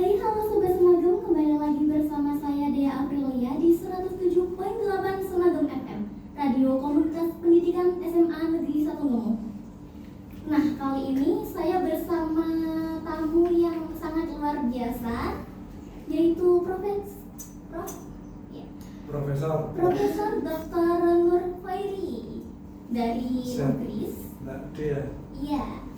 Hai halo Sobat Semagem, kembali lagi bersama saya Dea Aprilia di 107.8 Semagem FM, Radio Komunitas Pendidikan SMA Negeri 1 Lumo. Nah, kali ini saya bersama tamu yang sangat luar biasa, yaitu Profesor Dr. Nur Khairi dari Inggris. Mbak Dea. Iya.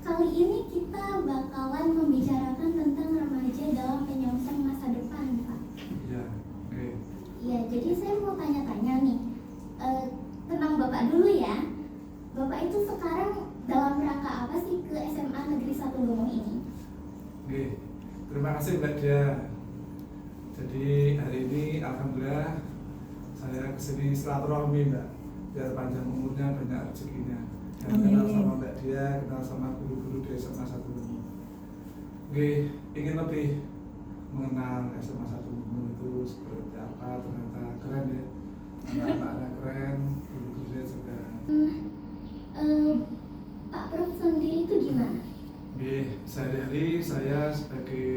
Kali ini kita bakalan membicarakan tentang remaja dalam menyongsong masa depan, Pak. Iya, oke. Iya, jadi saya mau tanya-tanya nih, tentang Bapak dulu ya. Bapak itu sekarang dalam rangka apa sih ke SMA Negeri 1 Lumo ini? Oke, terima kasih Mbak Dea. Jadi hari ini alhamdulillah saya kesini silaturahmi Mbak, biar panjang umurnya banyak rezekinya. Dan kenal sama Mbak Dea, kenal sama guru-guru di SMA 1 Lumo. Oke, ingin lebih mengenal SMA 1 Lumo itu seperti apa, ternyata keren ya. Anak-anaknya keren, guru-gurunya juga. Pak Prof sendiri itu gimana? Oke, sehari-hari saya sebagai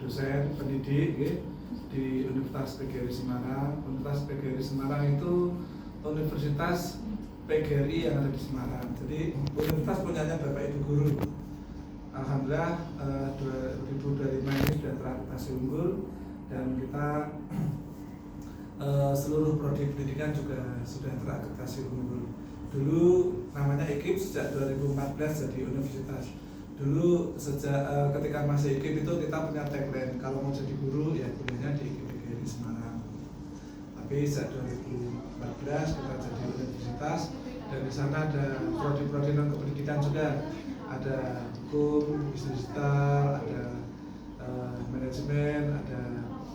dosen pendidik di Universitas PGRI Semarang. Universitas PGRI Semarang itu universitas PGRI yang ada di Semarang. Jadi universitas punyanya Bapak Ibu Guru. Alhamdulillah 2025 ini sudah terakreditasi unggul dan kita seluruh prodi pendidikan juga sudah terakreditasi unggul. Dulu namanya IKIP sejak 2014 jadi universitas. Dulu sejak ketika masih IKIP itu kita punya tagline, kalau mau jadi guru ya kuliahnya di IKIP PGRI Semarang. Tapi sejak 2014 kita jadi universitas dan di sana ada prodi-prodi non kependidikan juga, ada hukum, bisnis digital, ada manajemen, ada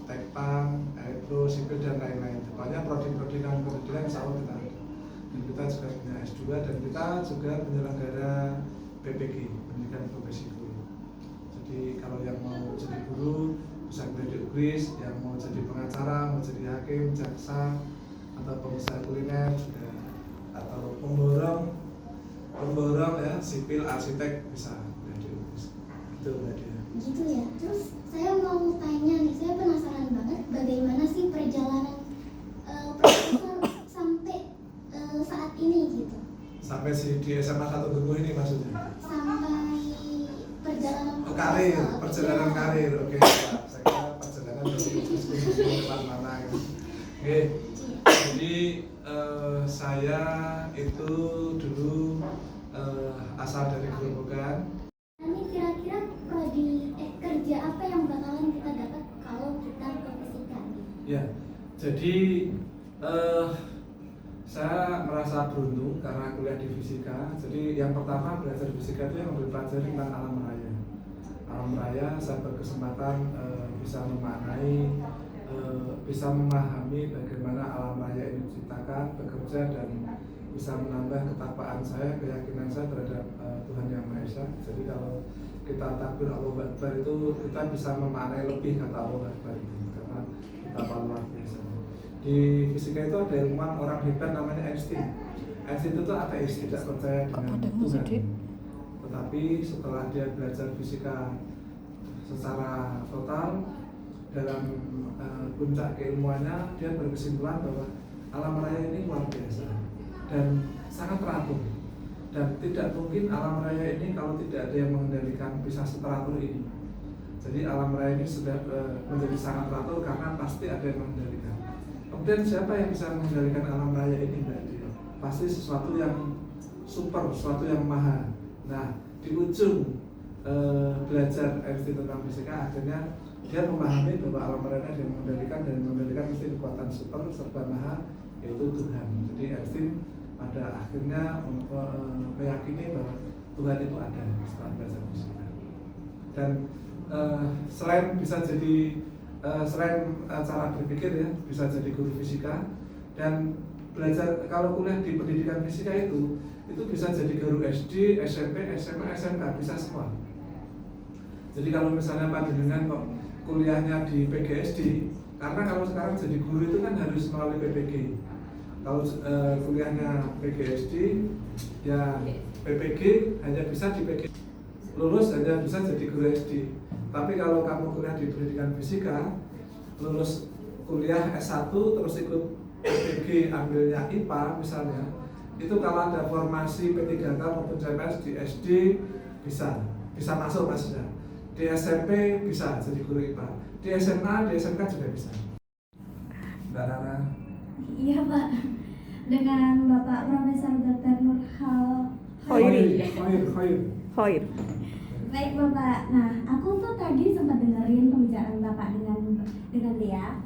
tekpang, elektro, sipil dan lain-lain. Banyak prodi-prodi non kependidikan insya Allah kita ada. Dan kita juga punya S2 dan kita juga penyelenggara PPG, pendidikan profesi guru. Jadi kalau yang mau jadi guru bisa kuliah di UGRIS, yang mau jadi pengacara, mau jadi hakim, jaksa, atau pengusaha kuliner juga, atau pemborong ya, sipil, arsitek bisa kuliah di UGRIS. Itu Mbak Dea. Gitu ya. Terus saya mau tanya nih, saya penasaran banget bagaimana sih perjalanan Profesor sampai saat ini gitu. Sampai di SMA 1 Lumo ini maksudnya? Sampai perjalanan perjalanan karir, oke Pak. Saya kira perjalanan dari mana gitu. Oke, jadi saya itu dulu asal dari Gerobogan. Ini kira-kira prodi kerja apa yang bakalan kita dapat kalau kita ke fisika? Ya, jadi saya merasa beruntung karena kuliah di fisika. Jadi yang pertama belajar fisika itu yang mempelajari tentang alam raya. Alam raya saya berkesempatan bisa memaknai, bisa memahami bagaimana alam raya ini diciptakan, bekerja dan bisa menambah ketakwaan saya, keyakinan saya terhadap Tuhan Yang Maha Esa. Jadi kalau kita takbir Allahu Akbar itu kita bisa memaknai lebih kata Allahu Akbar itu karena kita luar biasa. Di fisika itu ada ilmuwan orang hebat namanya Einstein. Einstein itu ateis, tidak percaya dengan Tuhan. Tetapi setelah dia belajar fisika secara total dalam puncak keilmuannya, dia berkesimpulan bahwa alam raya ini luar biasa dan sangat teratur. Dan tidak mungkin alam raya ini kalau tidak ada yang mengendalikan bisa seteratur ini. Jadi alam raya ini sudah menjadi sangat teratur karena pasti ada yang mengendalikan. Kemudian siapa yang bisa mengendalikan alam raya ini Mbak Dea? Pasti sesuatu yang super, sesuatu yang maha. Nah, di ujung belajar Einstein tentang fisika, akhirnya dia memahami bahwa alam raya ada yang mengendalikan dan mengendalikan mesti kekuatan super serba maha, yaitu Tuhan. Jadi Einstein pada akhirnya meyakini bahwa Tuhan itu ada setelah belajar fisika. Dan selain bisa jadi selain cara berpikir ya, bisa jadi guru fisika dan belajar kalau kuliah di pendidikan fisika itu bisa jadi guru SD, SMP, SMA, SMK, bisa semua. Jadi kalau misalnya panjenengan kok kuliahnya di PGSD, karena kalau sekarang jadi guru itu kan harus melalui PPG. Kalau kuliahnya PGSD, ya PPG hanya bisa di PG. lulus hanya bisa jadi guru SD. Tapi kalau kamu kuliah di pendidikan fisika, lulus kuliah S1 terus ikut SPG ambilnya IPA misalnya, itu kalau ada formasi P3K maupun CMS di SD bisa masuk maksudnya. Di SMP bisa jadi guru IPA, di SMA, di SMK juga bisa. Mbak Rara. Iya Pak, dengan Bapak Profesor Dr. Nurhal Hoir. Baik Bapak, nah aku tuh tadi sempat dengerin pembicaraan Bapak dengan Dea.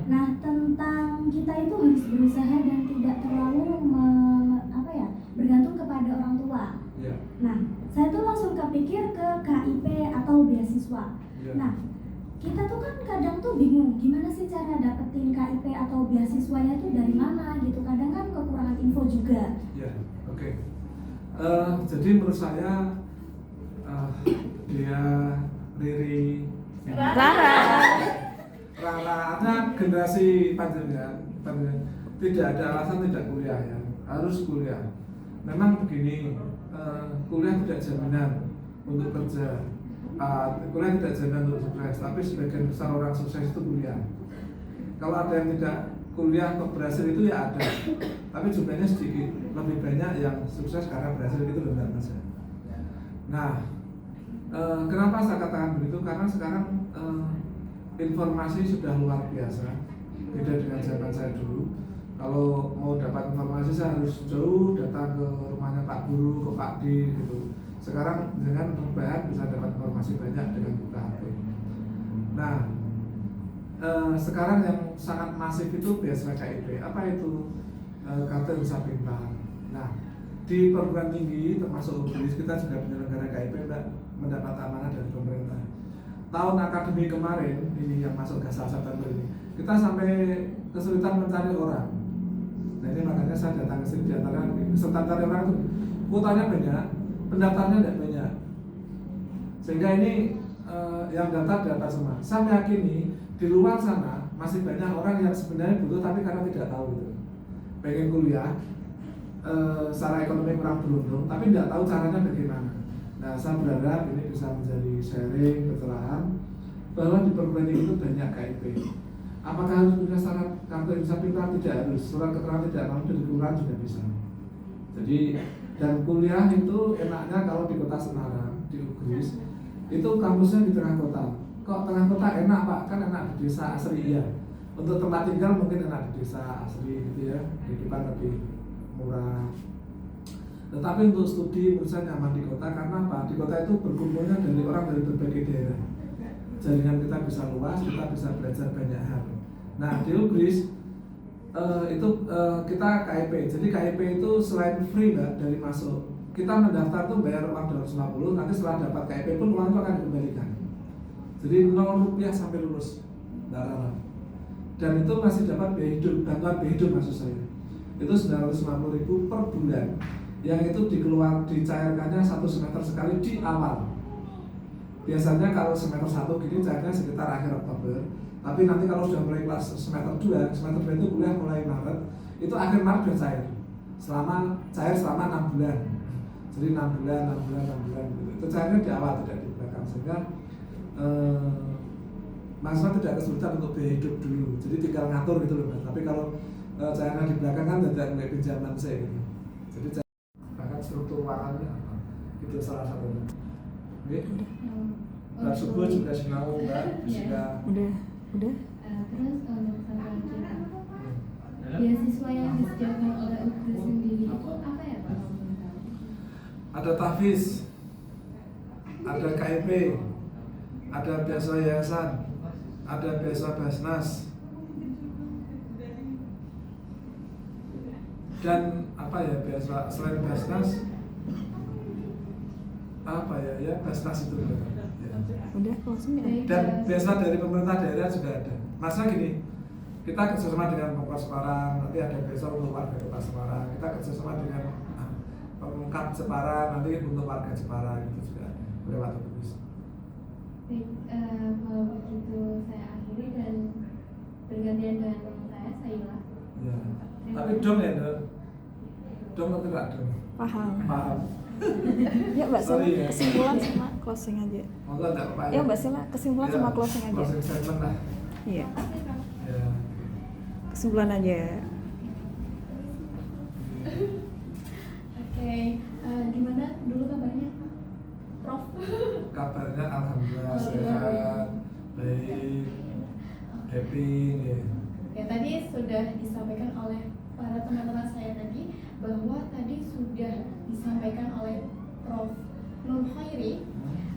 Nah tentang kita itu harus berusaha dan tidak terlalu bergantung kepada orang tua. Yeah. Nah saya tuh langsung kepikir ke KIP atau beasiswa. Yeah. Nah kita tuh kan kadang tuh bingung gimana sih cara dapetin KIP atau beasiswanya tuh dari mana gitu. Kadang kan kekurangan info juga. Ya, oke. Jadi menurut saya dia Riri Rara generasi panjenengan tidak ada alasan tidak kuliah ya, harus kuliah. Memang begini, kuliah tidak jaminan untuk kerja, kuliah tidak jaminan untuk sukses, tapi sebagian besar orang sukses itu kuliah. Kalau ada yang tidak kuliah kok berhasil itu ya ada, tapi jumlahnya sedikit. Lebih banyak yang sukses karena berhasil itu benar Mas. Nah, kenapa saya katakan begitu? Karena sekarang informasi sudah luar biasa, beda dengan zaman saya dulu. Kalau mau dapat informasi saya harus jauh datang ke rumahnya Pak Guru, ke Pak D gitu. Sekarang dengan perubahan bisa dapat informasi banyak dengan buka HP. Nah, sekarang yang sangat masif itu beasiswa KIP. Apa itu? Kartu Indonesia Pintar. Nah, di perguruan tinggi termasuk UGRIS kita juga penyelenggara KIP mendapat amanah dari pemerintah. Tahun akademik kemarin ini yang masuk Gasal September ini, kita sampai kesulitan mencari orang. Nah ini makanya saya datang ke sini diantara kesulitan cari orang itu kuotanya banyak, pendaftarnya tidak banyak. Sehingga ini yang dapat semua. Saya meyakini di luar sana masih banyak orang yang sebenarnya butuh tapi karena tidak tahu gitu. Pengen kuliah, secara ekonomi kurang beruntung, tapi tidak tahu caranya bagaimana. Nah, saya berharap ini bisa menjadi sharing, pencerahan bahwa di perguruan tinggi itu banyak KIP. Apakah harus punya syarat kartu Indonesia Pintar? Tidak harus. Surat keterangan tidak mampu dari kelurahan juga bisa. Jadi dan kuliah itu enaknya kalau di kota Semarang, di UGRIS, itu kampusnya di tengah kota. Kok tengah kota enak Pak? Kan enak di desa asli ya. Untuk tempat tinggal mungkin enak di desa asli gitu ya, kehidupan lebih murah. Tetapi untuk studi menurut saya nyaman di kota karena apa? Di kota itu berkumpulnya dari orang dari berbagai daerah. Jaringan kita bisa luas, kita bisa belajar banyak hal. Nah di UGRIS kita KIP. Jadi KIP itu selain free Mbak dari masuk, kita mendaftar tuh bayar uang 250, nanti setelah dapat KIP pun uang itu akan dikembalikan. Jadi 0 rupiah sampai lulus. Dan itu masih dapat biaya hidup, bantuan biaya hidup maksud saya. Itu 950.000 per bulan. Yang itu dicairkannya 1 semester sekali di awal. Biasanya kalau semester 1 gini cairnya sekitar akhir Oktober. Tapi nanti kalau sudah mulai kelas semester 2 itu kuliah mulai Maret, itu akhir Maret sudah cair. Cair selama 6 bulan. Jadi 6 bulan gitu. Itu cairnya di awal, tidak di belakang. Sehingga mahasiswa tidak kesulitan untuk biaya hidup dulu. Jadi tinggal ngatur gitu loh Mas. Tapi kalau cairnya di belakang kan tidak mulai pinjaman saya gitu. Jadi bahkan struktur uangannya apa? Itu salah satunya. Oke. Nah, subuh juga sinau Mbak, juga. Udah. Terus untuk masalah kita, beasiswa yang disediakan oleh UGRIS sendiri itu apa ya Pak? Ada tahfiz, ada KIP, ada beasiswa yayasan, ada beasiswa Basnas, dan apa ya beasiswa selain Basnas, apa ya Basnas itu ya. Udah langsung ya. Dan beasiswa dari pemerintah daerah juga ada. Masalah gini, kita kerjasama dengan Pemkot Semarang, nanti ada beasiswa untuk warga kota Semarang. Kita kerjasama dengan Pemkab Jepara, nanti untuk warga Jepara gitu juga ada lewat UGRIS. Baik, kalau begitu saya akhiri dan bergantian dengan teman saya, Saila. Ya. Tapi dong ya, dong ngerti nggak dong? Paham. Ya Mbak Sela, Sorry ya. kesimpulan sama closing aja. Monggo enggak apa-apa Ya Mbak Sela, kesimpulan Ya, sama closing aja. Closing statement lah. Iya, Ya. kesimpulan aja. Oke, gimana dulu kabarnya Prof? Kabarnya alhamdulillah sehat, baik, happy ya. Ya, tadi sudah disampaikan oleh para teman-teman saya tadi bahwa tadi sudah disampaikan oleh Prof. Nur Khairi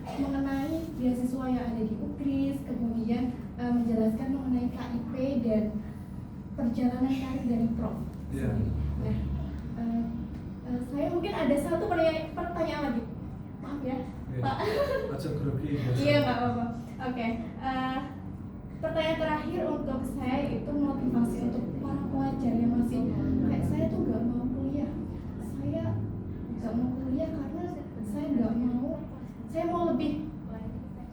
mengenai beasiswa yang ada di UKRIS, kemudian menjelaskan mengenai KIP dan perjalanan karir dari Prof. Iya. Nah, saya mungkin ada satu pertanyaan lagi. Maaf ya, Oke. Pak. Aja grogi biasa. Iya, nggak apa-apa. Oke, pertanyaan terakhir untuk saya itu motivasi untuk para pelajar yang masih kayak saya tuh nggak mau kuliah. Saya nggak mau kuliah karena saya nggak mau. Saya mau lebih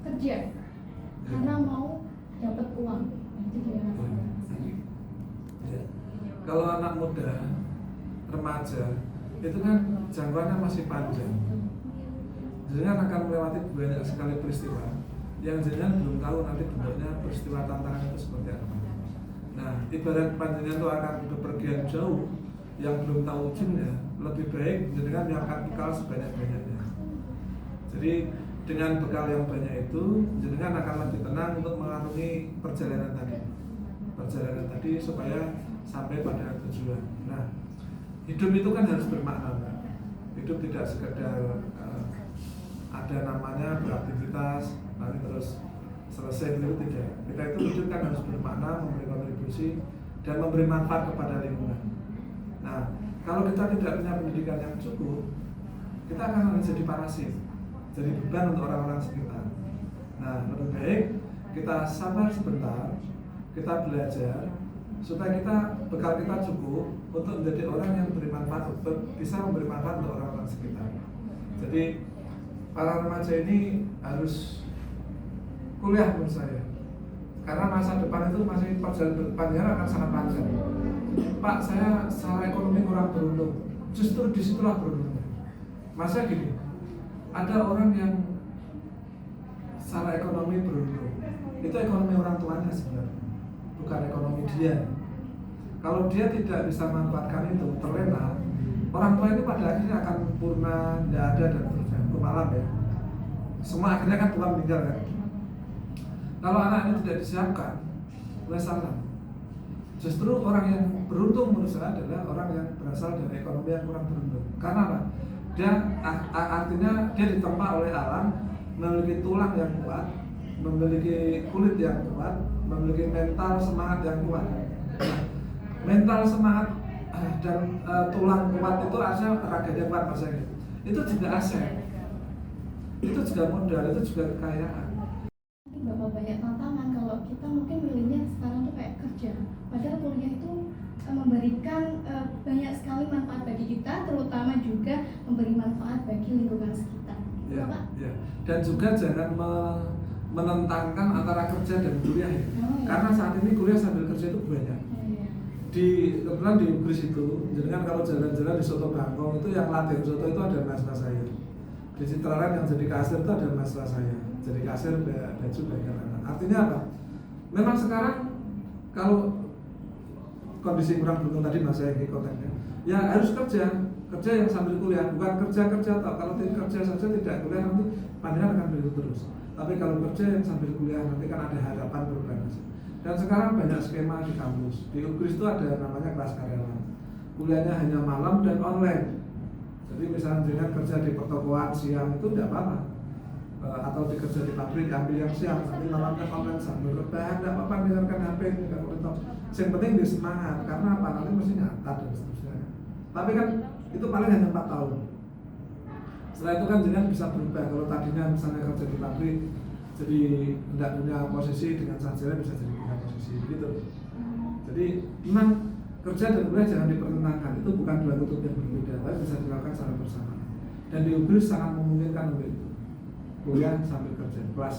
kerja karena mau dapat uang. Itu gimana? Ya. Kalau anak muda, remaja, itu kan jangkauannya masih panjang. Jadi kan akan melewati banyak sekali peristiwa yang jenengan belum tahu nanti bentuknya peristiwa tantangan itu seperti apa. Nah, ibarat panjenengan itu akan bepergian jauh yang belum tahu ujungnya, lebih baik jenengan menyiapkan bekal sebanyak-banyaknya. Jadi dengan bekal yang banyak itu, jenengan akan lebih tenang untuk mengarungi perjalanan tadi supaya sampai pada tujuan. Nah, hidup itu kan harus bermakna, Mbak. Hidup tidak sekedar ada namanya beraktivitas nanti terus selesai itu tidak. Kita itu hidup kan harus bermakna, memberi kontribusi dan memberi manfaat kepada lingkungan. Nah, kalau kita tidak punya pendidikan yang cukup, kita akan menjadi parasit, jadi beban untuk orang-orang sekitar. Nah, lebih baik kita sabar sebentar, kita belajar supaya bekal kita cukup untuk menjadi orang yang beri manfaat, bisa memberi manfaat untuk orang-orang sekitar. Jadi para remaja ini harus kuliah menurut saya, karena masa depan itu masih perjalanan panjang akan sangat panjang. Pak, saya secara ekonomi kurang beruntung. Justru disitulah beruntungnya. Masa gini, ada orang yang secara ekonomi beruntung, itu ekonomi orang tuanya sebenarnya, bukan ekonomi dia. Kalau dia tidak bisa memanfaatkan itu, terlena, orang tua ini pada akhirnya akan purna, tidak ada dan terusnya. Malam ya, semua akhirnya kan tua meninggal kan. Kalau anak ini tidak disiapkan, salah. Justru orang yang beruntung menurut saya adalah orang yang berasal dari ekonomi yang kurang beruntung. Karena apa? Dia artinya dia ditempa oleh alam, memiliki tulang yang kuat, memiliki kulit yang kuat, memiliki mental semangat yang kuat. Nah, mental semangat dan tulang kuat itu artinya raganya kuat bahasanya. Itu juga aset. Itu juga modal, itu juga kekayaan. Bakal banyak tantangan kalau kita mungkin milihnya sekarang tuh kayak kerja. Padahal kuliah itu memberikan banyak sekali manfaat bagi kita, terutama juga memberi manfaat bagi lingkungan sekitar. Ya, Pak? ya. Dan juga jangan menentangkan antara kerja dan kuliah ya. Oh, iya. Karena saat ini kuliah sambil kerja itu banyak. Oh, iya. Kebetulan di UKRIS itu, jadi kan kalau jalan-jalan di Soto Bangkong itu yang latihan soto itu ada mas-mas saya. Di Citraland yang jadi kasir itu ada mas-mas saya. Jadi kasir baju bagian anak. Artinya apa? Memang sekarang kalau kondisi kurang beruntung tadi mas saya kontennya, ya harus kerja yang sambil kuliah, bukan kerja toh. Kalau kerja saja tidak kuliah nanti pandangan akan begitu terus. Tapi kalau kerja yang sambil kuliah nanti kan ada harapan perubahan. Dan sekarang banyak skema di kampus. Di UKRIS itu ada namanya kelas karyawan. Kuliahnya hanya malam dan online. Jadi misalnya dengan kerja di pertokoan siang itu tidak apa-apa, atau dikerja di pabrik ambil yang siang, nanti malamnya online sambil rebahan, tidak apa-apa, dengarkan HP, tidak laptop. Yang penting dia semangat, karena apa? Nanti mesti nyata dan seterusnya. Tapi kan itu paling hanya 4 tahun. Setelah itu kan jangan bisa berubah. Kalau tadinya misalnya kerja di pabrik, jadi tidak punya posisi, dengan sarjana bisa jadi punya posisi gitu. Jadi memang kerja dan kuliah jangan dipertentangkan, itu bukan dua kutub yang berbeda, tapi bisa dilakukan secara bersama. Dan di UKRIS sangat memungkinkan untuk itu, kuliah sambil kerja, kelas.